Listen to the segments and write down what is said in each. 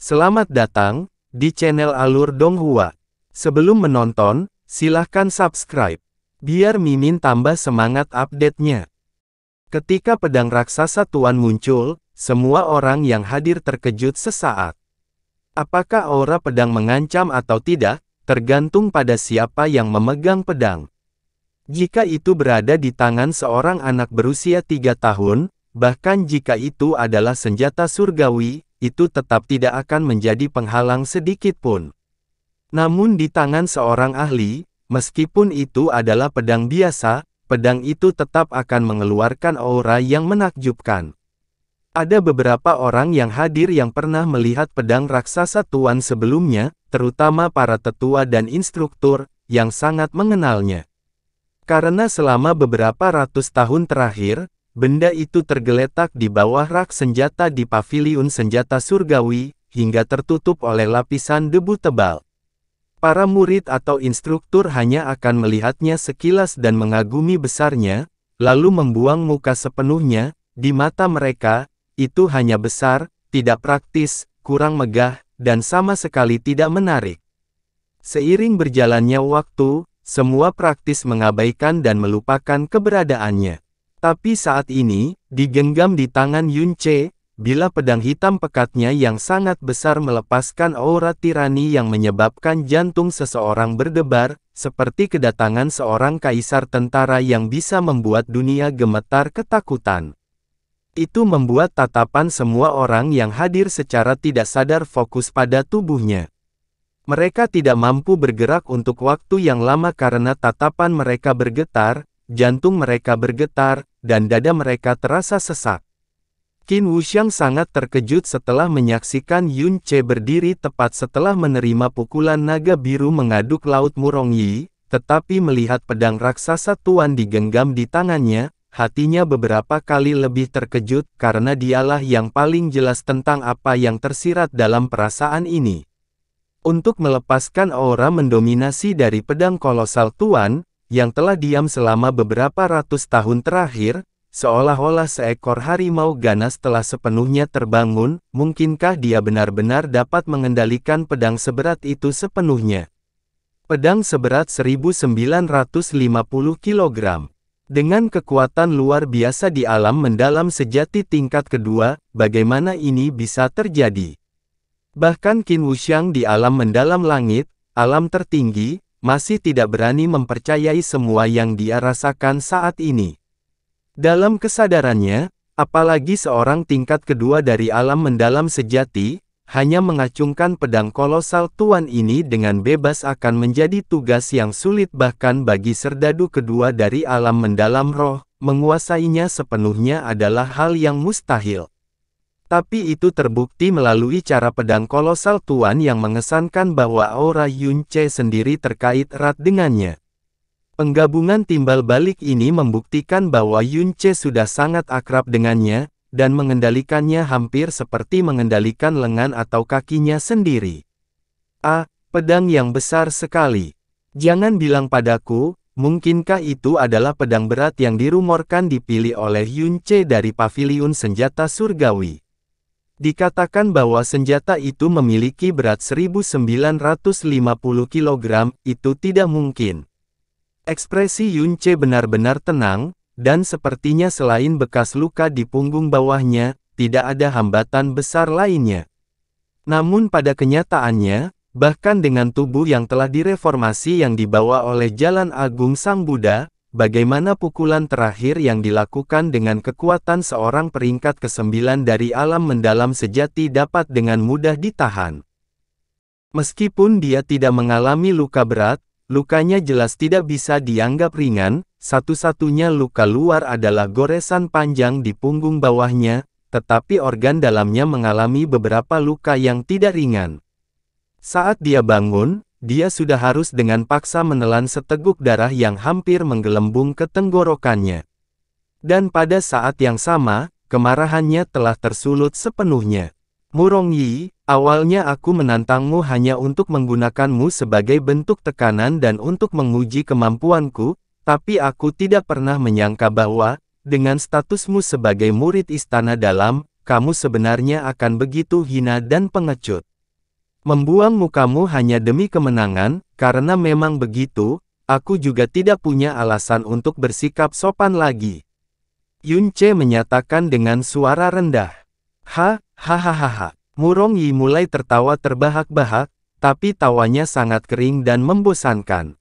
Selamat datang di channel Alur Donghua. Sebelum menonton, silahkan subscribe, biar Mimin tambah semangat update-nya. Ketika pedang raksasa Tuan muncul, semua orang yang hadir terkejut sesaat. Apakah aura pedang mengancam atau tidak, tergantung pada siapa yang memegang pedang. Jika itu berada di tangan seorang anak berusia 3 tahun, bahkan jika itu adalah senjata surgawi, itu tetap tidak akan menjadi penghalang sedikit pun. Namun di tangan seorang ahli, meskipun itu adalah pedang biasa, pedang itu tetap akan mengeluarkan aura yang menakjubkan. Ada beberapa orang yang hadir yang pernah melihat pedang raksasa Tuan sebelumnya, terutama para tetua dan instruktur, yang sangat mengenalnya. Karena selama beberapa ratus tahun terakhir, benda itu tergeletak di bawah rak senjata di paviliun senjata surgawi, hingga tertutup oleh lapisan debu tebal. Para murid atau instruktur hanya akan melihatnya sekilas dan mengagumi besarnya, lalu membuang muka sepenuhnya. Di mata mereka, itu hanya besar, tidak praktis, kurang megah, dan sama sekali tidak menarik. Seiring berjalannya waktu, semua praktis mengabaikan dan melupakan keberadaannya. Tapi saat ini, digenggam di tangan Yun Ce, bila pedang hitam pekatnya yang sangat besar melepaskan aura tirani yang menyebabkan jantung seseorang berdebar, seperti kedatangan seorang kaisar tentara yang bisa membuat dunia gemetar ketakutan. Itu membuat tatapan semua orang yang hadir secara tidak sadar fokus pada tubuhnya. Mereka tidak mampu bergerak untuk waktu yang lama karena tatapan mereka bergetar, jantung mereka bergetar, dan dada mereka terasa sesak. Qin Wuxiang sangat terkejut setelah menyaksikan Yun Ce berdiri tepat setelah menerima pukulan naga biru mengaduk laut Murong Yi, tetapi melihat pedang raksasa Tuan digenggam di tangannya, hatinya beberapa kali lebih terkejut karena dialah yang paling jelas tentang apa yang tersirat dalam perasaan ini. Untuk melepaskan aura mendominasi dari pedang kolosal Tuan, yang telah diam selama beberapa ratus tahun terakhir, seolah-olah seekor harimau ganas telah sepenuhnya terbangun, mungkinkah dia benar-benar dapat mengendalikan pedang seberat itu sepenuhnya? Pedang seberat 1950 kg. Dengan kekuatan luar biasa di alam mendalam sejati tingkat kedua, bagaimana ini bisa terjadi? Bahkan Qin Wuxiang di alam mendalam langit, alam tertinggi, masih tidak berani mempercayai semua yang dia rasakan saat ini. Dalam kesadarannya, apalagi seorang tingkat kedua dari alam mendalam sejati, hanya mengacungkan pedang kolosal Tuan ini dengan bebas akan menjadi tugas yang sulit bahkan bagi serdadu kedua dari alam mendalam roh, menguasainya sepenuhnya adalah hal yang mustahil. Tapi itu terbukti melalui cara pedang kolosal Tuan yang mengesankan bahwa aura Yun Ce sendiri terkait erat dengannya. Penggabungan timbal balik ini membuktikan bahwa Yun Ce sudah sangat akrab dengannya, dan mengendalikannya hampir seperti mengendalikan lengan atau kakinya sendiri. Pedang yang besar sekali. Jangan bilang padaku, mungkinkah itu adalah pedang berat yang dirumorkan dipilih oleh Yun Ce dari paviliun senjata surgawi? Dikatakan bahwa senjata itu memiliki berat 1950 kg, itu tidak mungkin. Ekspresi Yun Ce benar-benar tenang, dan sepertinya selain bekas luka di punggung bawahnya, tidak ada hambatan besar lainnya. Namun pada kenyataannya, bahkan dengan tubuh yang telah direformasi yang dibawa oleh Jalan Agung Sang Buddha, bagaimana pukulan terakhir yang dilakukan dengan kekuatan seorang peringkat ke-9 dari alam mendalam sejati dapat dengan mudah ditahan. Meskipun dia tidak mengalami luka berat, lukanya jelas tidak bisa dianggap ringan, satu-satunya luka luar adalah goresan panjang di punggung bawahnya, tetapi organ dalamnya mengalami beberapa luka yang tidak ringan. Saat dia bangun, dia sudah harus dengan paksa menelan seteguk darah yang hampir menggelembung ke tenggorokannya. Dan pada saat yang sama, kemarahannya telah tersulut sepenuhnya. Murong Yi, awalnya aku menantangmu hanya untuk menggunakanmu sebagai bentuk tekanan dan untuk menguji kemampuanku, tapi aku tidak pernah menyangka bahwa, dengan statusmu sebagai murid Istana Dalam, kamu sebenarnya akan begitu hina dan pengecut. Membuang mukamu hanya demi kemenangan, karena memang begitu, aku juga tidak punya alasan untuk bersikap sopan lagi. Yun Ce menyatakan dengan suara rendah. Hahaha. Murong Yi mulai tertawa terbahak-bahak, tapi tawanya sangat kering dan membosankan.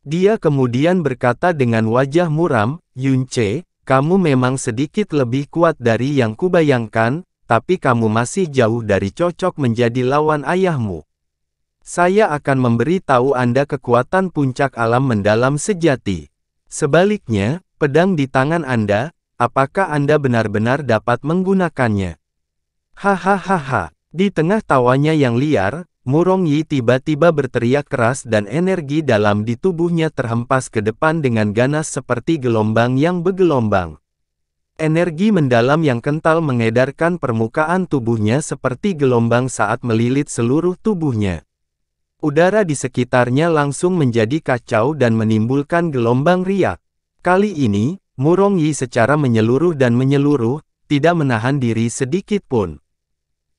Dia kemudian berkata dengan wajah muram, Yun Ce, kamu memang sedikit lebih kuat dari yang kubayangkan, tapi kamu masih jauh dari cocok menjadi lawan ayahmu. Saya akan memberi tahu Anda kekuatan puncak alam mendalam sejati. Sebaliknya, pedang di tangan Anda, apakah Anda benar-benar dapat menggunakannya? Hahaha. Di tengah tawanya yang liar, Murong Yi tiba-tiba berteriak keras dan energi dalam di tubuhnya terhempas ke depan dengan ganas seperti gelombang yang bergelombang. Energi mendalam yang kental mengedarkan permukaan tubuhnya seperti gelombang saat melilit seluruh tubuhnya. Udara di sekitarnya langsung menjadi kacau dan menimbulkan gelombang riak. Kali ini, Murong Yi secara menyeluruh tidak menahan diri sedikit pun.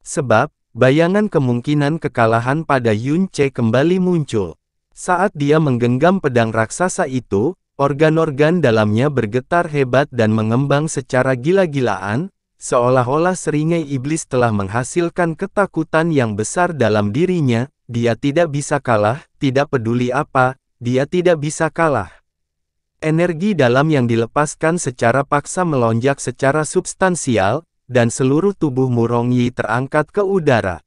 Sebab, bayangan kemungkinan kekalahan pada Yun Ce kembali muncul. Saat dia menggenggam pedang raksasa itu, organ-organ dalamnya bergetar hebat dan mengembang secara gila-gilaan, seolah-olah seringai iblis telah menghasilkan ketakutan yang besar dalam dirinya. Dia tidak bisa kalah, tidak peduli apa, dia tidak bisa kalah. Energi dalam yang dilepaskan secara paksa melonjak secara substansial, dan seluruh tubuh Murong Yi terangkat ke udara.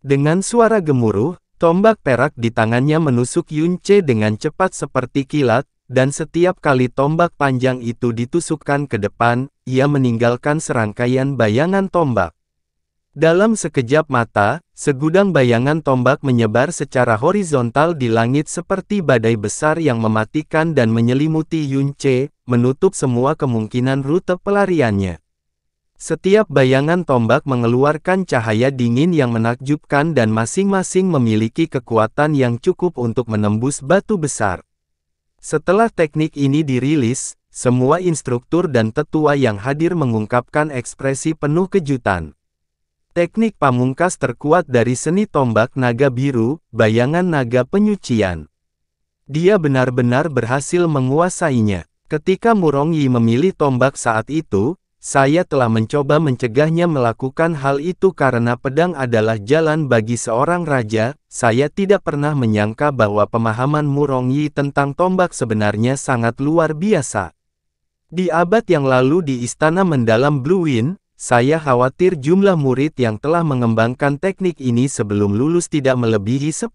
Dengan suara gemuruh, tombak perak di tangannya menusuk Yun Ce dengan cepat seperti kilat, dan setiap kali tombak panjang itu ditusukkan ke depan, ia meninggalkan serangkaian bayangan tombak. Dalam sekejap mata, segudang bayangan tombak menyebar secara horizontal di langit seperti badai besar yang mematikan dan menyelimuti Yun Ce, menutup semua kemungkinan rute pelariannya. Setiap bayangan tombak mengeluarkan cahaya dingin yang menakjubkan dan masing-masing memiliki kekuatan yang cukup untuk menembus batu besar. Setelah teknik ini dirilis, semua instruktur dan tetua yang hadir mengungkapkan ekspresi penuh kejutan. Teknik pamungkas terkuat dari seni tombak naga biru, bayangan naga penyucian. Dia benar-benar berhasil menguasainya. Ketika Murong Yi memilih tombak saat itu, saya telah mencoba mencegahnya melakukan hal itu karena pedang adalah jalan bagi seorang raja. Saya tidak pernah menyangka bahwa pemahaman Murong Yi tentang tombak sebenarnya sangat luar biasa. Di abad yang lalu di Istana Mendalam Blue Wind, saya khawatir jumlah murid yang telah mengembangkan teknik ini sebelum lulus tidak melebihi 10.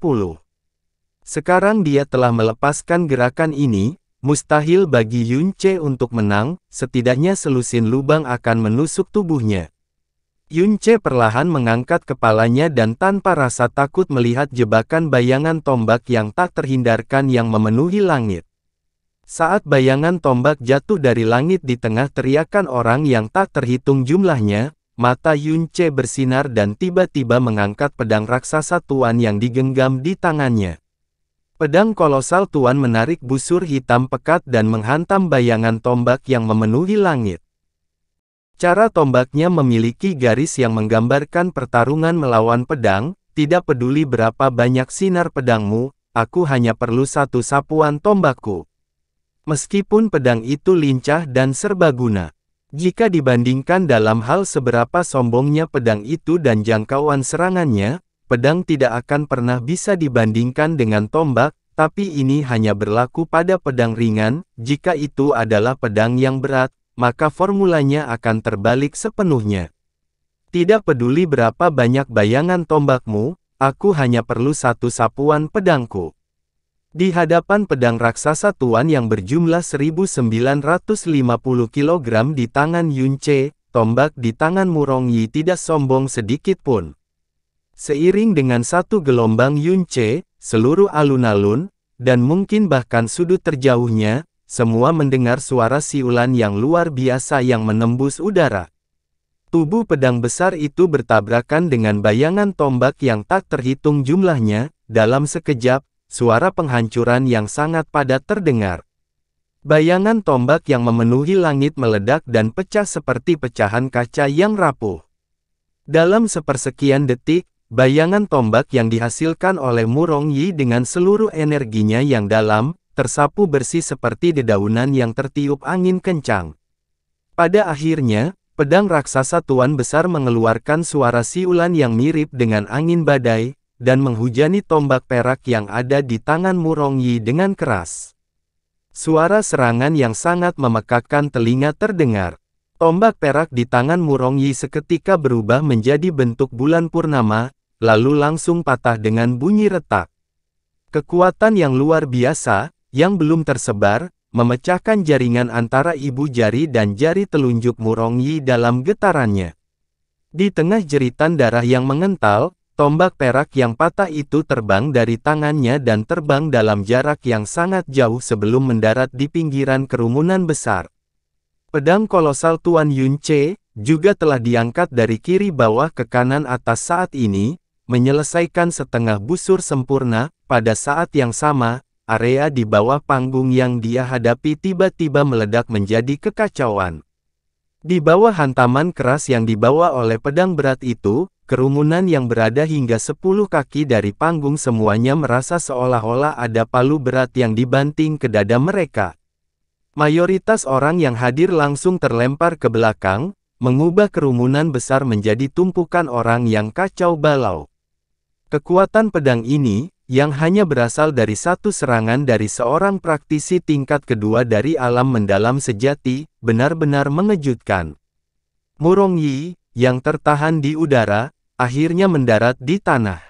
Sekarang dia telah melepaskan gerakan ini. Mustahil bagi Yun Ce untuk menang, setidaknya selusin lubang akan menusuk tubuhnya. Yun Ce perlahan mengangkat kepalanya dan tanpa rasa takut melihat jebakan bayangan tombak yang tak terhindarkan yang memenuhi langit. Saat bayangan tombak jatuh dari langit di tengah teriakan orang yang tak terhitung jumlahnya, mata Yun Ce bersinar dan tiba-tiba mengangkat pedang raksasa tuan yang digenggam di tangannya. Pedang kolosal tuan menarik busur hitam pekat dan menghantam bayangan tombak yang memenuhi langit. Cara tombaknya memiliki garis yang menggambarkan pertarungan melawan pedang, tidak peduli berapa banyak sinar pedangmu, aku hanya perlu satu sapuan tombakku. Meskipun pedang itu lincah dan serbaguna. Jika dibandingkan dalam hal seberapa sombongnya pedang itu dan jangkauan serangannya, pedang tidak akan pernah bisa dibandingkan dengan tombak, tapi ini hanya berlaku pada pedang ringan. Jika itu adalah pedang yang berat, maka formulanya akan terbalik sepenuhnya. Tidak peduli berapa banyak bayangan tombakmu, aku hanya perlu satu sapuan pedangku. Di hadapan pedang raksasa tuan yang berjumlah 1950 kg di tangan Yun Ce, tombak di tangan Murong Yi tidak sombong sedikit pun. Seiring dengan satu gelombang Yun Ce, seluruh alun-alun, dan mungkin bahkan sudut terjauhnya, semua mendengar suara siulan yang luar biasa yang menembus udara. Tubuh pedang besar itu bertabrakan dengan bayangan tombak yang tak terhitung jumlahnya. Dalam sekejap, suara penghancuran yang sangat padat terdengar. Bayangan tombak yang memenuhi langit meledak dan pecah seperti pecahan kaca yang rapuh. Dalam sepersekian detik, bayangan tombak yang dihasilkan oleh Murong Yi dengan seluruh energinya yang dalam, tersapu bersih seperti dedaunan yang tertiup angin kencang. Pada akhirnya, pedang raksasa Tuan Besar mengeluarkan suara siulan yang mirip dengan angin badai, dan menghujani tombak perak yang ada di tangan Murong Yi dengan keras. Suara serangan yang sangat memekakkan telinga terdengar. Tombak perak di tangan Murong Yi seketika berubah menjadi bentuk bulan purnama, lalu langsung patah dengan bunyi retak. Kekuatan yang luar biasa, yang belum tersebar, memecahkan jaringan antara ibu jari dan jari telunjuk Murong Yi dalam getarannya. Di tengah jeritan darah yang mengental, tombak perak yang patah itu terbang dari tangannya dan terbang dalam jarak yang sangat jauh sebelum mendarat di pinggiran kerumunan besar. Pedang kolosal Tuan Yunce juga telah diangkat dari kiri bawah ke kanan atas saat ini, menyelesaikan setengah busur sempurna. Pada saat yang sama, area di bawah panggung yang dia hadapi tiba-tiba meledak menjadi kekacauan. Di bawah hantaman keras yang dibawa oleh pedang berat itu, kerumunan yang berada hingga 10 kaki dari panggung semuanya merasa seolah-olah ada palu berat yang dibanting ke dada mereka. Mayoritas orang yang hadir langsung terlempar ke belakang, mengubah kerumunan besar menjadi tumpukan orang yang kacau balau. Kekuatan pedang ini, yang hanya berasal dari satu serangan dari seorang praktisi tingkat kedua dari alam mendalam sejati, benar-benar mengejutkan. Murong Yi, yang tertahan di udara, akhirnya mendarat di tanah.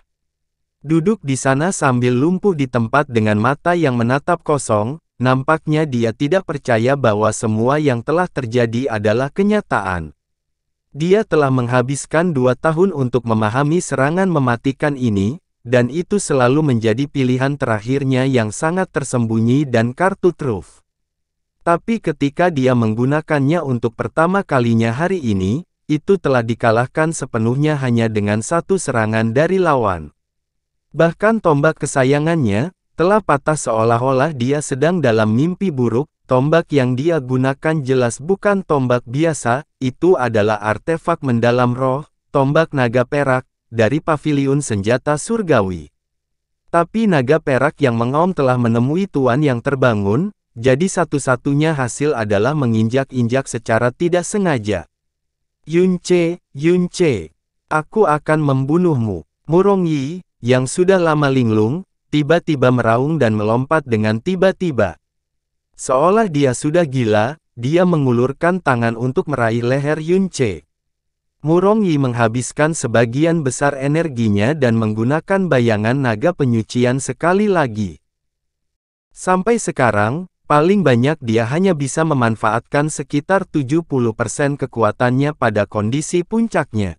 Duduk di sana sambil lumpuh di tempat dengan mata yang menatap kosong, nampaknya dia tidak percaya bahwa semua yang telah terjadi adalah kenyataan. Dia telah menghabiskan 2 tahun untuk memahami serangan mematikan ini, dan itu selalu menjadi pilihan terakhirnya yang sangat tersembunyi dan kartu truf. Tapi ketika dia menggunakannya untuk pertama kalinya hari ini, itu telah dikalahkan sepenuhnya hanya dengan satu serangan dari lawan. Bahkan tombak kesayangannya, telah patah seolah-olah dia sedang dalam mimpi buruk. Tombak yang dia gunakan jelas bukan tombak biasa, itu adalah artefak mendalam roh, tombak naga perak, dari paviliun senjata surgawi. Tapi naga perak yang mengaum telah menemui tuan yang terbangun, jadi satu-satunya hasil adalah menginjak-injak secara tidak sengaja. Yunce, Yunce, aku akan membunuhmu. Murong Yi, yang sudah lama linglung, tiba-tiba meraung dan melompat dengan tiba-tiba. Seolah dia sudah gila, dia mengulurkan tangan untuk meraih leher Yunce. Murong Yi menghabiskan sebagian besar energinya dan menggunakan bayangan naga penyucian sekali lagi. Sampai sekarang, paling banyak dia hanya bisa memanfaatkan sekitar 70% kekuatannya pada kondisi puncaknya.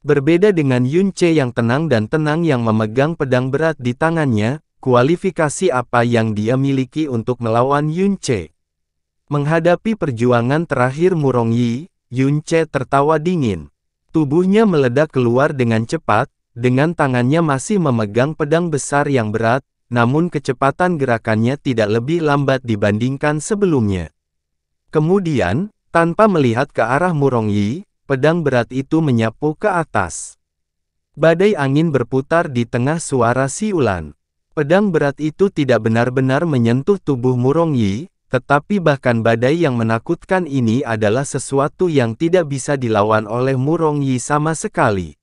Berbeda dengan Yunce yang tenang dan tenang yang memegang pedang berat di tangannya, kualifikasi apa yang dia miliki untuk melawan Yunce? Menghadapi perjuangan terakhir Murong Yi, Yunce tertawa dingin. Tubuhnya meledak keluar dengan cepat, dengan tangannya masih memegang pedang besar yang berat, namun kecepatan gerakannya tidak lebih lambat dibandingkan sebelumnya. Kemudian, tanpa melihat ke arah Murong Yi, pedang berat itu menyapu ke atas. Badai angin berputar di tengah suara siulan. Pedang berat itu tidak benar-benar menyentuh tubuh Murong Yi, tetapi bahkan badai yang menakutkan ini adalah sesuatu yang tidak bisa dilawan oleh Murong Yi sama sekali.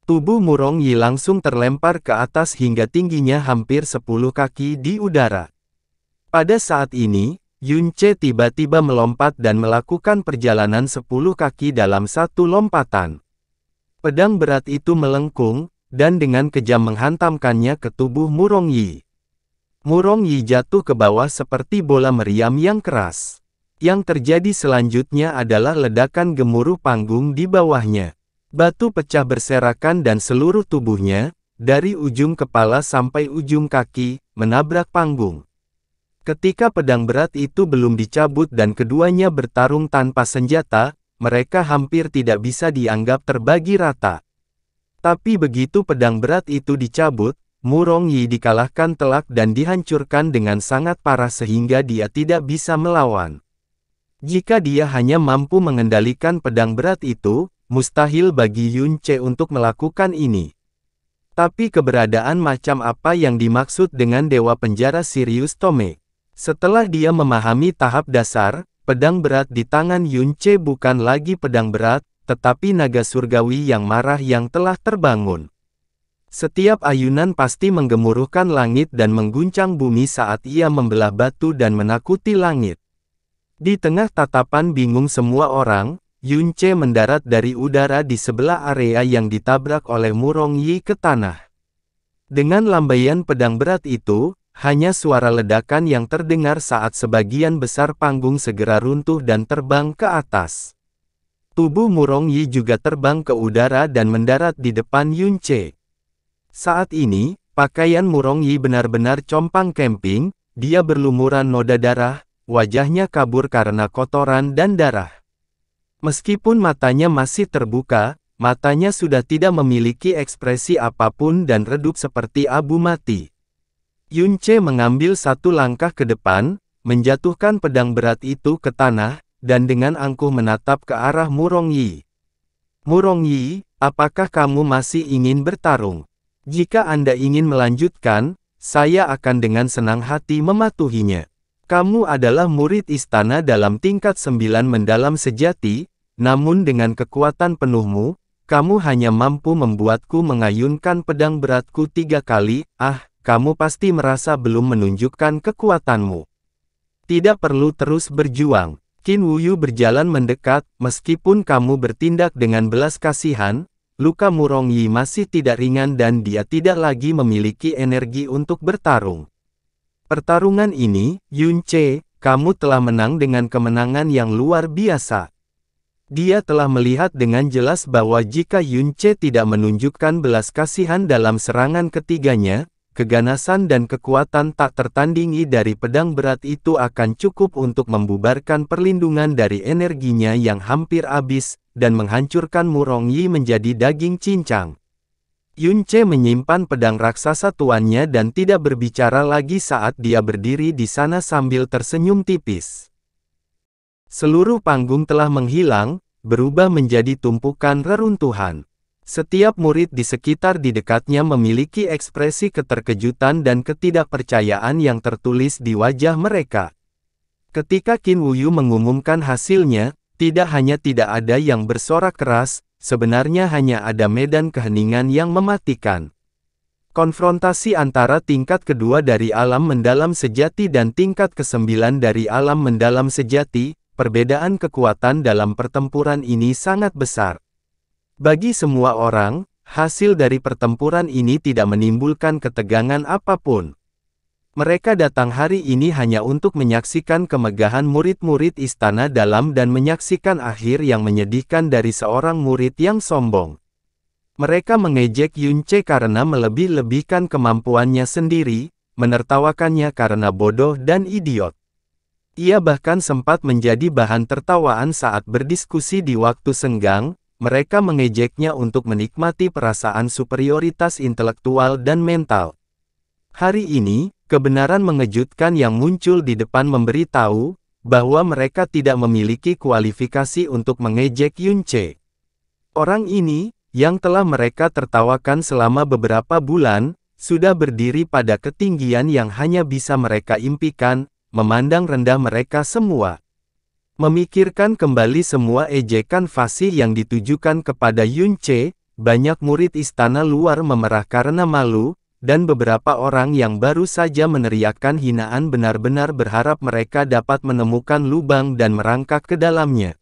Tubuh Murong Yi langsung terlempar ke atas hingga tingginya hampir 10 kaki di udara. Pada saat ini, Yunce tiba-tiba melompat dan melakukan perjalanan 10 kaki dalam satu lompatan. Pedang berat itu melengkung, dan dengan kejam menghantamkannya ke tubuh Murong Yi. Murong Yi jatuh ke bawah seperti bola meriam yang keras. Yang terjadi selanjutnya adalah ledakan gemuruh panggung di bawahnya. Batu pecah berserakan dan seluruh tubuhnya, dari ujung kepala sampai ujung kaki, menabrak panggung. Ketika pedang berat itu belum dicabut dan keduanya bertarung tanpa senjata, mereka hampir tidak bisa dianggap terbagi rata. Tapi begitu pedang berat itu dicabut, Murong Yi dikalahkan telak dan dihancurkan dengan sangat parah sehingga dia tidak bisa melawan. Jika dia hanya mampu mengendalikan pedang berat itu, mustahil bagi Yunce untuk melakukan ini. Tapi keberadaan macam apa yang dimaksud dengan Dewa Penjara Sirius Tome? Setelah dia memahami tahap dasar, pedang berat di tangan Yunce bukan lagi pedang berat, tetapi naga surgawi yang marah yang telah terbangun. Setiap ayunan pasti menggemuruhkan langit dan mengguncang bumi saat ia membelah batu dan menakuti langit. Di tengah tatapan bingung semua orang, Yunce mendarat dari udara di sebelah area yang ditabrak oleh Murong Yi ke tanah. Dengan lambaian pedang berat itu, hanya suara ledakan yang terdengar saat sebagian besar panggung segera runtuh dan terbang ke atas. Tubuh Murong Yi juga terbang ke udara dan mendarat di depan Yunce. Saat ini, pakaian Murong Yi benar-benar compang camping, dia berlumuran noda darah, wajahnya kabur karena kotoran dan darah. Meskipun matanya masih terbuka, matanya sudah tidak memiliki ekspresi apapun dan redup seperti abu mati. Yunce mengambil satu langkah ke depan, menjatuhkan pedang berat itu ke tanah, dan dengan angkuh menatap ke arah Murong Yi. Murong Yi, apakah kamu masih ingin bertarung? Jika Anda ingin melanjutkan, saya akan dengan senang hati mematuhinya. Kamu adalah murid istana dalam tingkat 9 mendalam sejati, namun dengan kekuatan penuhmu, kamu hanya mampu membuatku mengayunkan pedang beratku 3 kali, kamu pasti merasa belum menunjukkan kekuatanmu. Tidak perlu terus berjuang. Qin Wuyu berjalan mendekat, meskipun kamu bertindak dengan belas kasihan, luka Murong Yi masih tidak ringan dan dia tidak lagi memiliki energi untuk bertarung. Pertarungan ini, Yunce, kamu telah menang dengan kemenangan yang luar biasa. Dia telah melihat dengan jelas bahwa jika Yunce tidak menunjukkan belas kasihan dalam serangan ketiganya, keganasan dan kekuatan tak tertandingi dari pedang berat itu akan cukup untuk membubarkan perlindungan dari energinya yang hampir habis, dan menghancurkan Murong Yi menjadi daging cincang. Yunce menyimpan pedang raksasa tuannya dan tidak berbicara lagi saat dia berdiri di sana sambil tersenyum tipis. Seluruh panggung telah menghilang, berubah menjadi tumpukan reruntuhan. Setiap murid di sekitar di dekatnya memiliki ekspresi keterkejutan dan ketidakpercayaan yang tertulis di wajah mereka. Ketika Qin Wuyu mengumumkan hasilnya, tidak hanya tidak ada yang bersorak keras, sebenarnya hanya ada medan keheningan yang mematikan. Konfrontasi antara tingkat kedua dari alam mendalam sejati dan tingkat ke-9 dari alam mendalam sejati, perbedaan kekuatan dalam pertempuran ini sangat besar. Bagi semua orang, hasil dari pertempuran ini tidak menimbulkan ketegangan apapun. Mereka datang hari ini hanya untuk menyaksikan kemegahan murid-murid istana dalam dan menyaksikan akhir yang menyedihkan dari seorang murid yang sombong. Mereka mengejek Yunce karena melebih-lebihkan kemampuannya sendiri, menertawakannya karena bodoh dan idiot. Ia bahkan sempat menjadi bahan tertawaan saat berdiskusi di waktu senggang. Mereka mengejeknya untuk menikmati perasaan superioritas intelektual dan mental. Hari ini, kebenaran mengejutkan yang muncul di depan memberitahu bahwa mereka tidak memiliki kualifikasi untuk mengejek Yunce. Orang ini, yang telah mereka tertawakan selama beberapa bulan, sudah berdiri pada ketinggian yang hanya bisa mereka impikan, memandang rendah mereka semua. Memikirkan kembali semua ejekan fasih yang ditujukan kepada Yunce, banyak murid istana luar memerah karena malu, dan beberapa orang yang baru saja meneriakkan hinaan benar-benar berharap mereka dapat menemukan lubang dan merangkak ke dalamnya.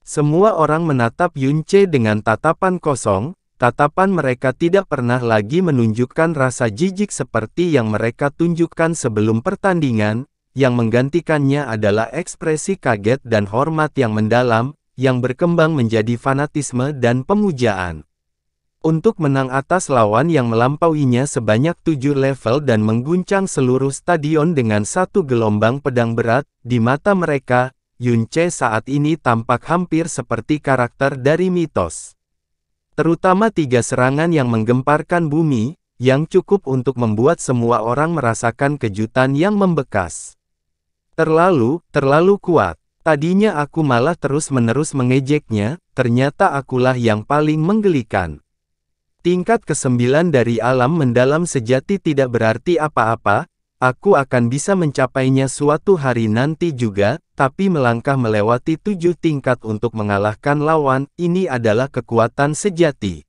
Semua orang menatap Yunce dengan tatapan kosong, tatapan mereka tidak pernah lagi menunjukkan rasa jijik seperti yang mereka tunjukkan sebelum pertandingan. Yang menggantikannya adalah ekspresi kaget dan hormat yang mendalam, yang berkembang menjadi fanatisme dan pemujaan. Untuk menang atas lawan yang melampauinya sebanyak 7 level dan mengguncang seluruh stadion dengan satu gelombang pedang berat, di mata mereka, Yunce saat ini tampak hampir seperti karakter dari mitos. Terutama 3 serangan yang menggemparkan bumi, yang cukup untuk membuat semua orang merasakan kejutan yang membekas. Terlalu kuat. Tadinya aku malah terus-menerus mengejeknya, ternyata akulah yang paling menggelikan. Tingkat ke-9 dari alam mendalam sejati tidak berarti apa-apa, aku akan bisa mencapainya suatu hari nanti juga, tapi melangkah melewati 7 tingkat untuk mengalahkan lawan, ini adalah kekuatan sejati.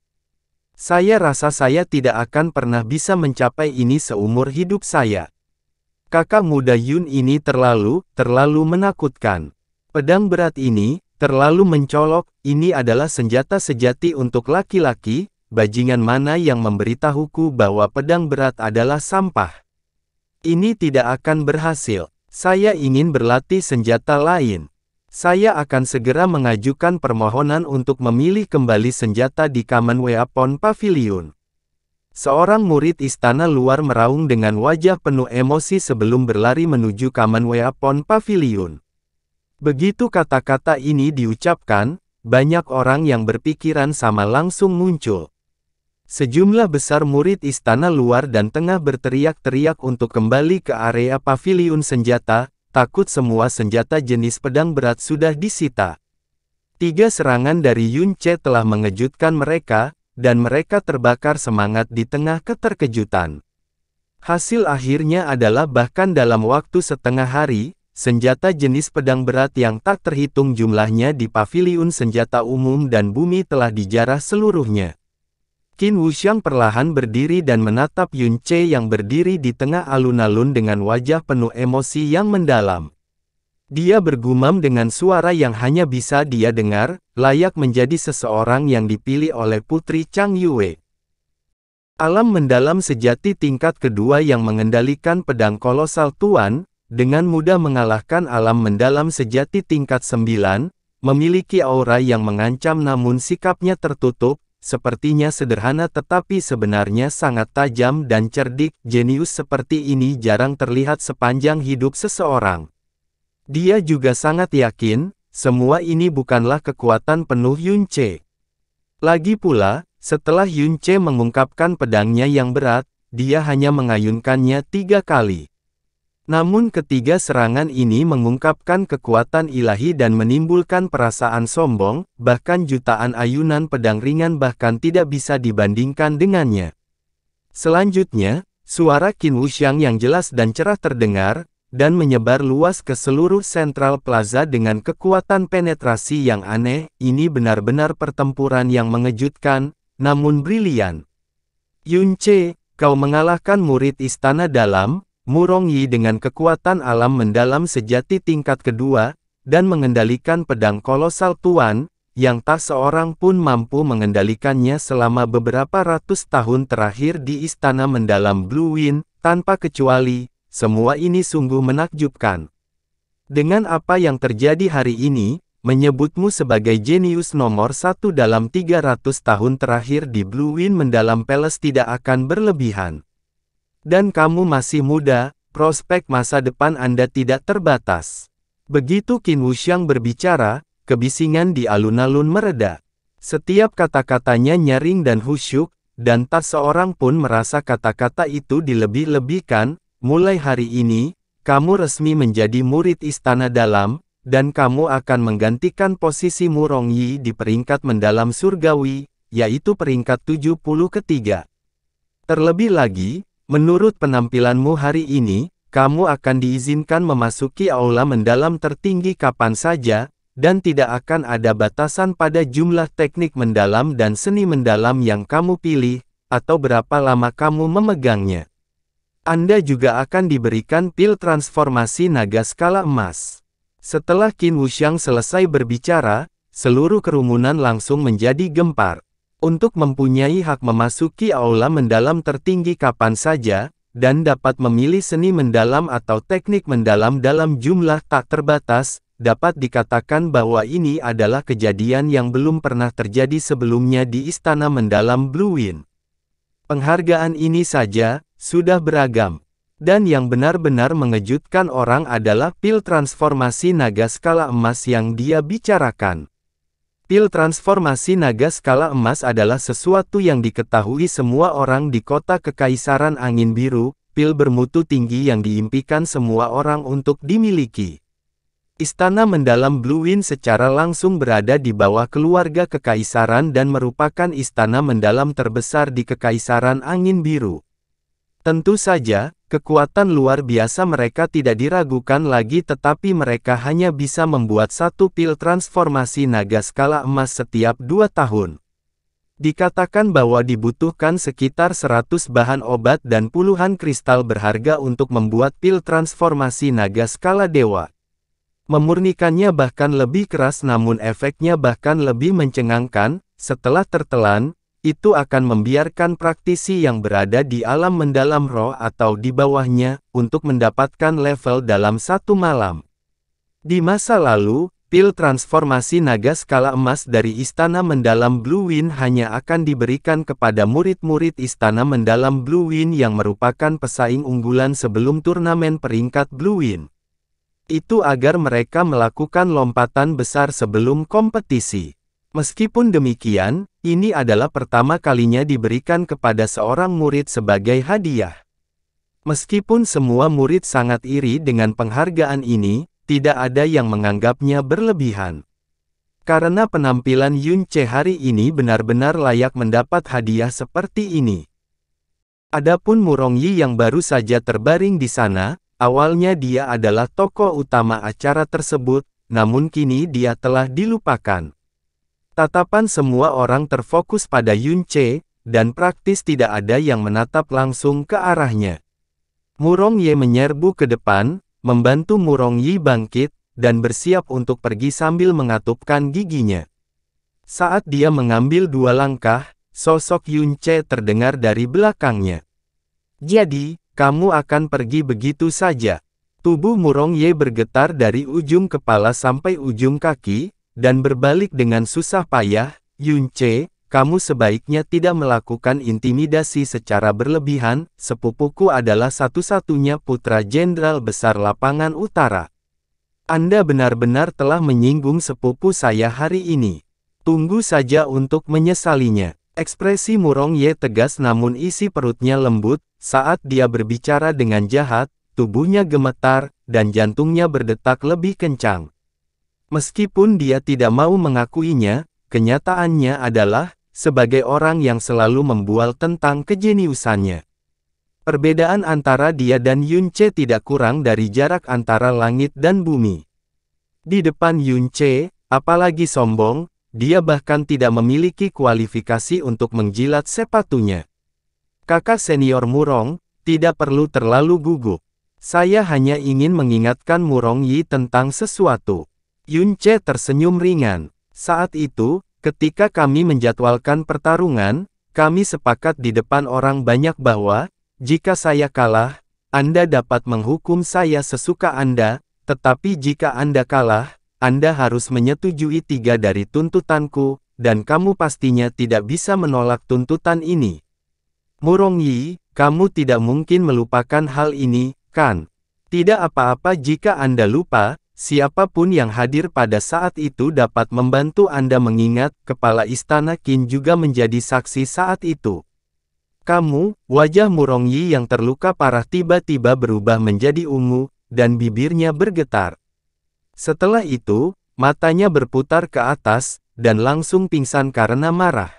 Saya rasa saya tidak akan pernah bisa mencapai ini seumur hidup saya. Kakak muda Yun ini terlalu menakutkan. Pedang berat ini, terlalu mencolok, ini adalah senjata sejati untuk laki-laki. Bajingan mana yang memberitahuku bahwa pedang berat adalah sampah? Ini tidak akan berhasil. Saya ingin berlatih senjata lain. Saya akan segera mengajukan permohonan untuk memilih kembali senjata di Common Weapon Pavilion. Seorang murid istana luar meraung dengan wajah penuh emosi sebelum berlari menuju Common Weapon Pavilion. Begitu kata-kata ini diucapkan, banyak orang yang berpikiran sama langsung muncul. Sejumlah besar murid istana luar dan tengah berteriak-teriak untuk kembali ke area paviliun senjata, takut semua senjata jenis pedang berat sudah disita. 3 serangan dari Yun Che telah mengejutkan mereka, dan mereka terbakar semangat di tengah keterkejutan. Hasil akhirnya adalah bahkan dalam waktu setengah hari, senjata jenis pedang berat yang tak terhitung jumlahnya di paviliun senjata umum dan bumi telah dijarah seluruhnya. Qin Wuxiang perlahan berdiri dan menatap Yun Che yang berdiri di tengah alun-alun dengan wajah penuh emosi yang mendalam. Dia bergumam dengan suara yang hanya bisa dia dengar, layak menjadi seseorang yang dipilih oleh Putri Chang Yue. Alam mendalam sejati tingkat kedua yang mengendalikan pedang kolosal Tuan, dengan mudah mengalahkan alam mendalam sejati tingkat 9, memiliki aura yang mengancam namun sikapnya tertutup, sepertinya sederhana tetapi sebenarnya sangat tajam dan cerdik. Jenius seperti ini jarang terlihat sepanjang hidup seseorang. Dia juga sangat yakin, semua ini bukanlah kekuatan penuh Yun Che. Lagi pula, setelah Yun Che mengungkapkan pedangnya yang berat, dia hanya mengayunkannya 3 kali. Namun ketiga serangan ini mengungkapkan kekuatan ilahi dan menimbulkan perasaan sombong, bahkan jutaan ayunan pedang ringan bahkan tidak bisa dibandingkan dengannya. Selanjutnya, suara Qin Wuxiang yang jelas dan cerah terdengar, dan menyebar luas ke seluruh Central Plaza dengan kekuatan penetrasi yang aneh. Ini benar-benar pertempuran yang mengejutkan, namun brilian. Yun Che, kau mengalahkan murid istana dalam, Murong Yi dengan kekuatan alam mendalam sejati tingkat kedua, dan mengendalikan pedang kolosal Tuan, yang tak seorang pun mampu mengendalikannya selama beberapa ratus tahun terakhir di istana mendalam Blue Wind, tanpa kecuali, semua ini sungguh menakjubkan. Dengan apa yang terjadi hari ini, menyebutmu sebagai jenius nomor 1 dalam 300 tahun terakhir di Blue Wind mendalam Palace tidak akan berlebihan. Dan kamu masih muda, prospek masa depan Anda tidak terbatas. Begitu Qin Wuxiang berbicara, kebisingan di alun-alun mereda. Setiap kata-katanya nyaring dan khusyuk, dan tak seorang pun merasa kata-kata itu dilebih-lebihkan. Mulai hari ini, kamu resmi menjadi murid istana dalam, dan kamu akan menggantikan posisi Murong Yi di peringkat mendalam surgawi, yaitu peringkat 73. Terlebih lagi, menurut penampilanmu hari ini, kamu akan diizinkan memasuki aula mendalam tertinggi kapan saja, dan tidak akan ada batasan pada jumlah teknik mendalam dan seni mendalam yang kamu pilih, atau berapa lama kamu memegangnya. Anda juga akan diberikan pil transformasi naga skala emas. Setelah Qin Wuxiang selesai berbicara, seluruh kerumunan langsung menjadi gempar. Untuk mempunyai hak memasuki aula mendalam tertinggi kapan saja, dan dapat memilih seni mendalam atau teknik mendalam dalam jumlah tak terbatas, dapat dikatakan bahwa ini adalah kejadian yang belum pernah terjadi sebelumnya di istana mendalam Blue Wind. Penghargaan ini saja, sudah beragam. Dan yang benar-benar mengejutkan orang adalah pil transformasi naga skala emas yang dia bicarakan. Pil transformasi naga skala emas adalah sesuatu yang diketahui semua orang di kota Kekaisaran Angin Biru, pil bermutu tinggi yang diimpikan semua orang untuk dimiliki. Istana mendalam Blue Wind secara langsung berada di bawah keluarga kekaisaran dan merupakan istana mendalam terbesar di Kekaisaran Angin Biru. Tentu saja, kekuatan luar biasa mereka tidak diragukan lagi, tetapi mereka hanya bisa membuat satu pil transformasi naga skala emas setiap 2 tahun. Dikatakan bahwa dibutuhkan sekitar 100 bahan obat dan puluhan kristal berharga untuk membuat pil transformasi naga skala dewa. Memurnikannya bahkan lebih keras, namun efeknya bahkan lebih mencengangkan. Setelah tertelan, itu akan membiarkan praktisi yang berada di alam mendalam roh atau di bawahnya, untuk mendapatkan level dalam satu malam. Di masa lalu, pil transformasi naga skala emas dari Istana Mendalam Blue Wind hanya akan diberikan kepada murid-murid Istana Mendalam Blue Wind yang merupakan pesaing unggulan sebelum turnamen peringkat Blue Wind. Itu agar mereka melakukan lompatan besar sebelum kompetisi. Meskipun demikian, ini adalah pertama kalinya diberikan kepada seorang murid sebagai hadiah. Meskipun semua murid sangat iri dengan penghargaan ini, tidak ada yang menganggapnya berlebihan. Karena penampilan Yun Ce hari ini benar-benar layak mendapat hadiah seperti ini. Adapun Murong Yi yang baru saja terbaring di sana, awalnya dia adalah tokoh utama acara tersebut, namun kini dia telah dilupakan. Tatapan semua orang terfokus pada Yun Ce, dan praktis tidak ada yang menatap langsung ke arahnya. Murong Ye menyerbu ke depan, membantu Murong Yi bangkit, dan bersiap untuk pergi sambil mengatupkan giginya. Saat dia mengambil 2 langkah, sosok Yun Ce terdengar dari belakangnya. "Jadi, kamu akan pergi begitu saja?" Tubuh Murong Ye bergetar dari ujung kepala sampai ujung kaki, dan berbalik dengan susah payah. "Yun Ce, kamu sebaiknya tidak melakukan intimidasi secara berlebihan. Sepupuku adalah satu-satunya putra jenderal besar lapangan utara. Anda benar-benar telah menyinggung sepupu saya hari ini. Tunggu saja untuk menyesalinya." Ekspresi Murong Ye tegas namun isi perutnya lembut. Saat dia berbicara dengan jahat, tubuhnya gemetar, dan jantungnya berdetak lebih kencang. Meskipun dia tidak mau mengakuinya, kenyataannya adalah, sebagai orang yang selalu membual tentang kejeniusannya. Perbedaan antara dia dan Yun Ce tidak kurang dari jarak antara langit dan bumi. Di depan Yun Ce, apalagi sombong, dia bahkan tidak memiliki kualifikasi untuk menjilat sepatunya. "Kakak senior Murong, tidak perlu terlalu gugup. Saya hanya ingin mengingatkan Murong Yi tentang sesuatu." Yun Ce tersenyum ringan. "Saat itu, ketika kami menjadwalkan pertarungan, kami sepakat di depan orang banyak bahwa, jika saya kalah, Anda dapat menghukum saya sesuka Anda, tetapi jika Anda kalah, Anda harus menyetujui 3 dari tuntutanku, dan kamu pastinya tidak bisa menolak tuntutan ini. Murong Yi, kamu tidak mungkin melupakan hal ini, kan? Tidak apa-apa jika Anda lupa. Siapapun yang hadir pada saat itu dapat membantu Anda mengingat." Kepala Istana Qin juga menjadi saksi saat itu. "Kamu," wajah Murong Yi yang terluka parah tiba-tiba berubah menjadi ungu, dan bibirnya bergetar. Setelah itu, matanya berputar ke atas, dan langsung pingsan karena marah.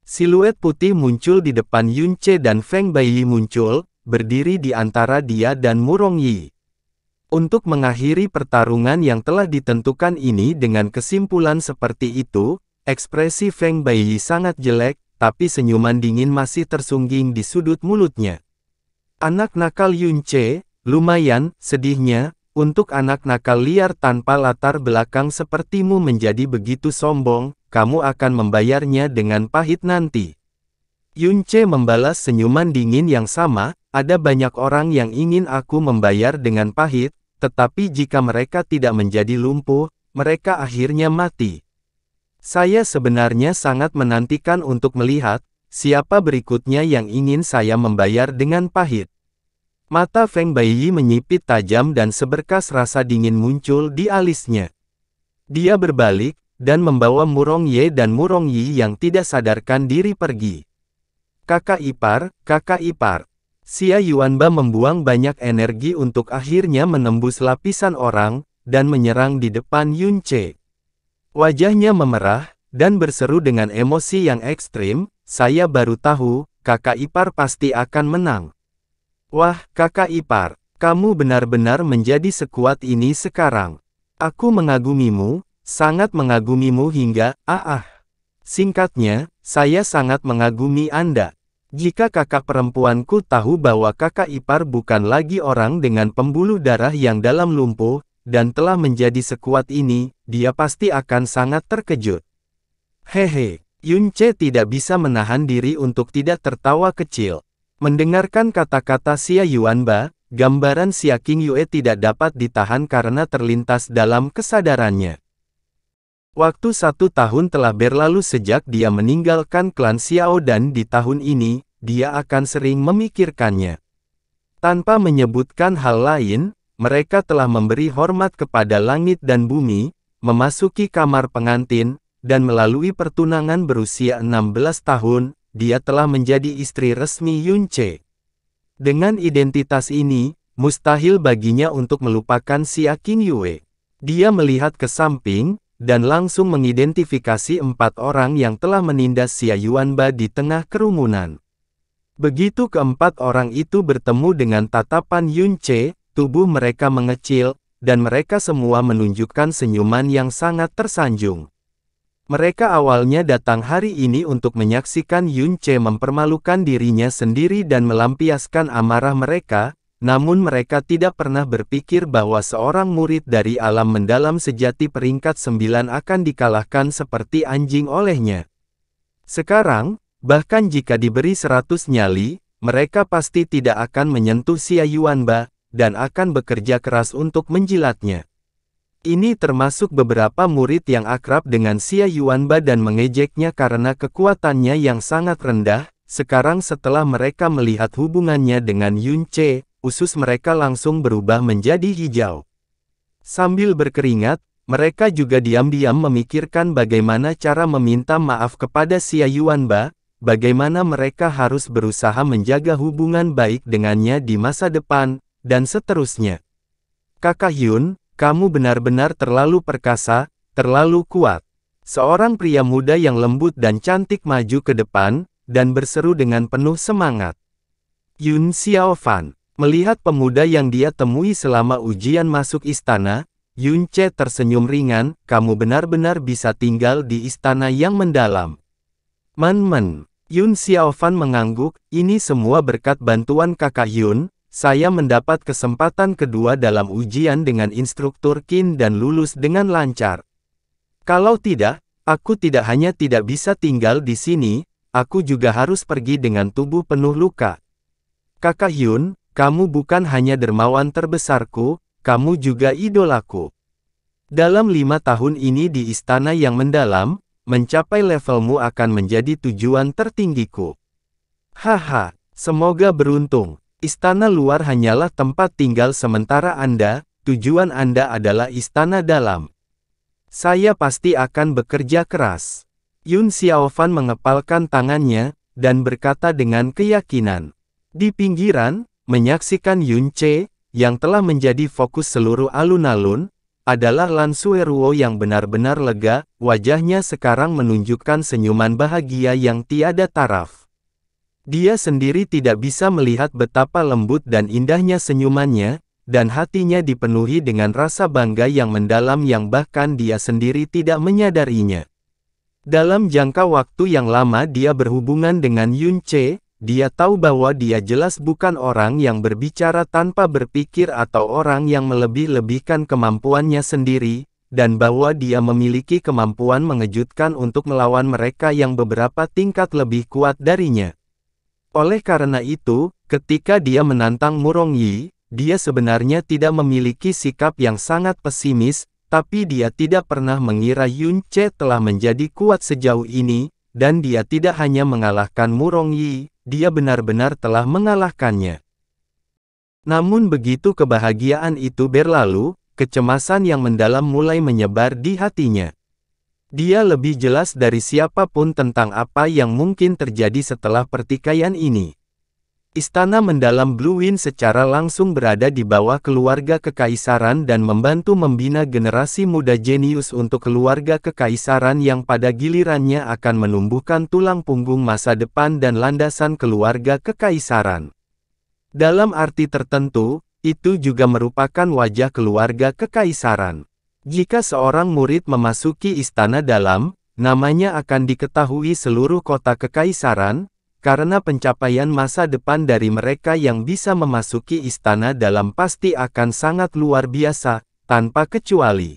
Siluet putih muncul di depan Yun Ce dan Feng Baiyi muncul, berdiri di antara dia dan Murong Yi. Untuk mengakhiri pertarungan yang telah ditentukan ini dengan kesimpulan seperti itu, ekspresi Feng Baiyi sangat jelek, tapi senyuman dingin masih tersungging di sudut mulutnya. "Anak nakal Yun Ce, lumayan, sedihnya, untuk anak nakal liar tanpa latar belakang sepertimu menjadi begitu sombong, kamu akan membayarnya dengan pahit nanti." Yun Ce membalas senyuman dingin yang sama. "Ada banyak orang yang ingin aku membayar dengan pahit, tetapi jika mereka tidak menjadi lumpuh, mereka akhirnya mati. Saya sebenarnya sangat menantikan untuk melihat, siapa berikutnya yang ingin saya membayar dengan pahit." Mata Feng Baiyi menyipit tajam dan seberkas rasa dingin muncul di alisnya. Dia berbalik, dan membawa Murong Ye dan Murong Yi yang tidak sadarkan diri pergi. "Kakak ipar, kakak ipar." Xia Yuanba membuang banyak energi untuk akhirnya menembus lapisan orang, dan menyerang di depan Yun Che. Wajahnya memerah, dan berseru dengan emosi yang ekstrim, "Saya baru tahu, kakak ipar pasti akan menang. Wah, kakak ipar, kamu benar-benar menjadi sekuat ini sekarang. Aku mengagumimu, sangat mengagumimu hingga, Singkatnya, saya sangat mengagumi Anda. Jika kakak perempuanku tahu bahwa kakak ipar bukan lagi orang dengan pembuluh darah yang dalam lumpuh, dan telah menjadi sekuat ini, dia pasti akan sangat terkejut." Hehe, Yun Che tidak bisa menahan diri untuk tidak tertawa kecil. Mendengarkan kata-kata Xia Yuanba, gambaran Xia King Yue tidak dapat ditahan karena terlintas dalam kesadarannya. Waktu 1 tahun telah berlalu sejak dia meninggalkan klan Xiao dan di tahun ini, dia akan sering memikirkannya. Tanpa menyebutkan hal lain, mereka telah memberi hormat kepada langit dan bumi, memasuki kamar pengantin, dan melalui pertunangan berusia 16 tahun, dia telah menjadi istri resmi Yun Che. Dengan identitas ini, mustahil baginya untuk melupakan Xia King Yue. Dia melihat ke samping, dan langsung mengidentifikasi 4 orang yang telah menindas Xia Yuanba di tengah kerumunan. Begitu keempat orang itu bertemu dengan tatapan Yun Che, tubuh mereka mengecil, dan mereka semua menunjukkan senyuman yang sangat tersanjung. Mereka awalnya datang hari ini untuk menyaksikan Yun Che mempermalukan dirinya sendiri dan melampiaskan amarah mereka, namun mereka tidak pernah berpikir bahwa seorang murid dari alam mendalam sejati peringkat 9 akan dikalahkan seperti anjing olehnya. Sekarang, bahkan jika diberi 100 nyali, mereka pasti tidak akan menyentuh Xia Yuanba, dan akan bekerja keras untuk menjilatnya. Ini termasuk beberapa murid yang akrab dengan Xia Yuanba dan mengejeknya karena kekuatannya yang sangat rendah. Sekarang setelah mereka melihat hubungannya dengan Yun Che, usus mereka langsung berubah menjadi hijau. Sambil berkeringat, mereka juga diam-diam memikirkan bagaimana cara meminta maaf kepada Xia Yuanba, bagaimana mereka harus berusaha menjaga hubungan baik dengannya di masa depan, dan seterusnya. "Kakak Yun, kamu benar-benar terlalu perkasa, terlalu kuat." Seorang pria muda yang lembut dan cantik maju ke depan, dan berseru dengan penuh semangat. Yun Xiaofan. Melihat pemuda yang dia temui selama ujian masuk istana, Yun Che tersenyum ringan, "Kamu benar-benar bisa tinggal di istana yang mendalam." "Men. Yun Xiaofan mengangguk, "Ini semua berkat bantuan kakak Yun, saya mendapat kesempatan kedua dalam ujian dengan instruktur Qin dan lulus dengan lancar. Kalau tidak, aku tidak hanya tidak bisa tinggal di sini, aku juga harus pergi dengan tubuh penuh luka. Kakak Yun, kamu bukan hanya dermawan terbesarku, kamu juga idolaku. Dalam 5 tahun ini di istana yang mendalam, mencapai levelmu akan menjadi tujuan tertinggiku. Haha, semoga beruntung. Istana luar hanyalah tempat tinggal sementara Anda, tujuan Anda adalah istana dalam. Saya pasti akan bekerja keras." Yun Xiaofan mengepalkan tangannya, dan berkata dengan keyakinan. Di pinggiran, menyaksikan Yun Che, yang telah menjadi fokus seluruh alun-alun, adalah Lan Sueruo yang benar-benar lega, wajahnya sekarang menunjukkan senyuman bahagia yang tiada taraf. Dia sendiri tidak bisa melihat betapa lembut dan indahnya senyumannya, dan hatinya dipenuhi dengan rasa bangga yang mendalam yang bahkan dia sendiri tidak menyadarinya. Dalam jangka waktu yang lama dia berhubungan dengan Yun Che, dia tahu bahwa dia jelas bukan orang yang berbicara tanpa berpikir atau orang yang melebih-lebihkan kemampuannya sendiri, dan bahwa dia memiliki kemampuan mengejutkan untuk melawan mereka yang beberapa tingkat lebih kuat darinya. Oleh karena itu, ketika dia menantang Murong Yi, dia sebenarnya tidak memiliki sikap yang sangat pesimis, tapi dia tidak pernah mengira Yun Che telah menjadi kuat sejauh ini, dan dia tidak hanya mengalahkan Murong Yi, dia benar-benar telah mengalahkannya. Namun begitu kebahagiaan itu berlalu, kecemasan yang mendalam mulai menyebar di hatinya. Dia lebih jelas dari siapapun tentang apa yang mungkin terjadi setelah pertikaian ini. Istana mendalam Blue Wind secara langsung berada di bawah keluarga kekaisaran dan membantu membina generasi muda jenius untuk keluarga kekaisaran yang pada gilirannya akan menumbuhkan tulang punggung masa depan dan landasan keluarga kekaisaran. Dalam arti tertentu, itu juga merupakan wajah keluarga kekaisaran. Jika seorang murid memasuki istana dalam, namanya akan diketahui seluruh kota kekaisaran, karena pencapaian masa depan dari mereka yang bisa memasuki istana dalam pasti akan sangat luar biasa, tanpa kecuali.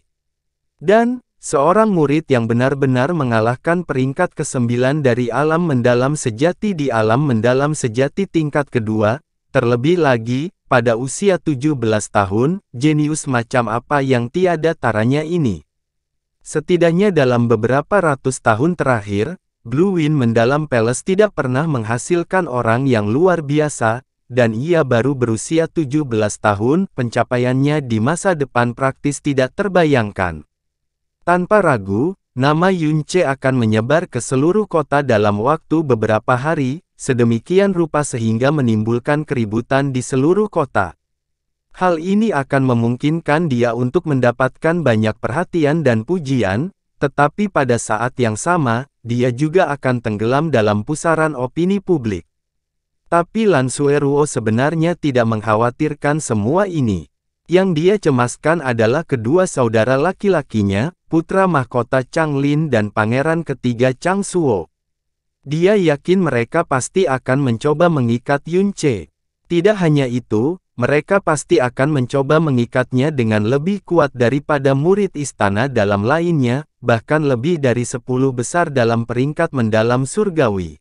Dan, seorang murid yang benar-benar mengalahkan peringkat ke-9 dari alam mendalam sejati di alam mendalam sejati tingkat kedua, terlebih lagi, pada usia 17 tahun, jenius macam apa yang tiada taranya ini. Setidaknya dalam beberapa ratus tahun terakhir, Blue Wind mendalam Palace tidak pernah menghasilkan orang yang luar biasa, dan ia baru berusia 17 tahun, pencapaiannya di masa depan praktis tidak terbayangkan. Tanpa ragu, nama Yunce akan menyebar ke seluruh kota dalam waktu beberapa hari, sedemikian rupa sehingga menimbulkan keributan di seluruh kota. Hal ini akan memungkinkan dia untuk mendapatkan banyak perhatian dan pujian, tetapi pada saat yang sama, dia juga akan tenggelam dalam pusaran opini publik. Tapi Lan Sueruo sebenarnya tidak mengkhawatirkan semua ini. Yang dia cemaskan adalah kedua saudara laki-lakinya, putra mahkota Chang Lin dan pangeran ketiga Chang Suo. Dia yakin mereka pasti akan mencoba mengikat Yunce. Tidak hanya itu, mereka pasti akan mencoba mengikatnya dengan lebih kuat daripada murid istana dalam lainnya, bahkan lebih dari 10 besar dalam peringkat mendalam surgawi.